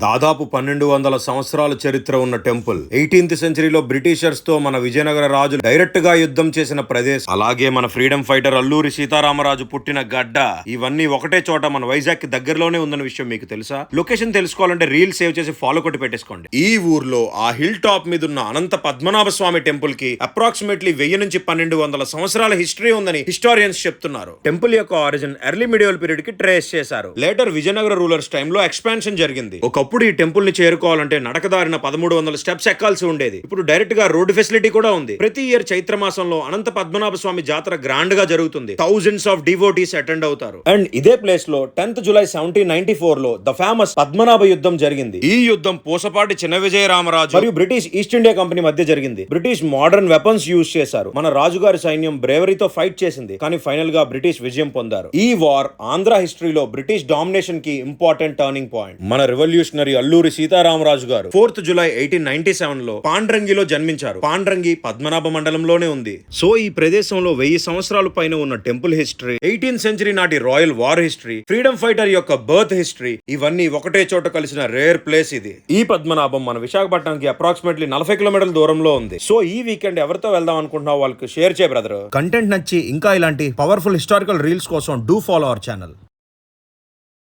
దాదాపు 1200 సంవత్సరాల చరిత్ర ఉన్న టెంపుల్ 18th సెంచరీలో బ్రిటిషర్స్ తో మన విజయనగర రాజు డైరెక్ట్ గా యుద్ధం చేసిన ప్రదేశం. అలాగే మన ఫ్రీడమ్ ఫైటర్ అల్లూరి సీతారామరాజు పుట్టిన గడ్డ. ఇవన్నీ ఒకటే చోట మన వైజాగ్ కి దగ్గరలోనే ఉందన్న విషయం మీకు తెలుసా? లొకేషన్ తెలుసుకోవాలంటే రీల్ సేవ్ చేసి ఫాలో కొట్టి పెట్టేసుకోండి. ఈ ఊర్లో ఆ హిల్ టాప్ మీద ఉన్న అనంత పద్మనాభ స్వామి టెంపుల్ కి అప్రాక్సిమేట్లీ 1000 నుంచి 1200 సంవత్సరాల హిస్టరీ ఉందని హిస్టారియన్స్ చెప్తున్నారు. టెంపుల్ యొక్క ఆరిజిన్ ఎర్లీ మిడివల్ పీరియడ్ కి ట్రేస్ చేశారు. లేటర్ విజయనగర రూలర్స్ టైమ్ లో ఎక్స్పాన్షన్ జరిగింది. ఒకప్పుడు ఈ టెంపుల్ ని చేరుకోవాలంటే నడకదారిన 1300 స్టెప్స్ ఎక్కాల్సి ఉండేది. ఇప్పుడు డైరెక్ట్ గా రోడ్డు ఫెసిలిటీ కూడా ఉంది. ప్రతి ఇయర్ చైత్ర మాసంలో అనంత పద్మనాభ స్వామి జాతర గ్రాండ్ గా జరుగుతుంది. థౌజండ్స్ ఆఫ్ డివోటీస్ అటెండ్ అవుతారు. అండ్ ఇదే ప్లేస్ లో 10th జూలై 1794 లో ద ఫేమస్ పద్మనాభ యుద్ధం జరిగింది. ఈ యుద్ధం పూసపాటి చిన్న విజయరామరాజు మరియు బ్రిటిష్ ఈస్ట్ ఇండియా కంపెనీ మధ్య జరిగింది. బ్రిటిష్ మోడర్న్ వెపన్స్ యూజ్ చేశారు. మన రాజుగారి సైన్యం బ్రేవరీతో ఫైట్ చేసింది. కానీ ఫైనల్ గా బ్రిటిష్ విజయం పొందారు. ఈ వార్ ఆంధ్ర హిస్టరీలో బ్రిటిష్ డామినేషన్ కి ఇంపార్టెంట్ టర్నింగ్ పాయింట్. మన రెవల్యూషనరీ అల్లూరి సీతారామరాజు గారు 4th జూలై 1897 లో పాండ్రంగిలో జన్మించారు. పాండ్రంగి పద్మనాభ మండలంలోనే ఉంది. సో ఈ ప్రదేశంలో 1000 సంవత్సరాల పైన ఉన్న టెంపుల్ హిస్టరీ, 18th సెంచరీ నాటి royal war history, freedom fighter యొక్క బర్త్ హిస్టరీ, ఇవన్నీ ఒకటే చోట కలిసిన రేర్ ప్లేస్ ఇది. ఈ పద్మనాభం మన విశాఖపట్నానికి అప్రాక్సిమేట్లీ 40 కిలోమీటర్ల దూరంలో ఉంది. సో ఈ వీకెండ్ ఎవరితో వెళ్దాం అనుకుంటున్నావు వాళ్ళకి షేర్ చేయ బ్రదర్. కంటెంట్ నచ్చి ఇంకా ఇలాంటి పవర్ఫుల్ హిస్టారికల్ రీల్స్ కోసం డూ ఫాలో అవర్ ఛానల్.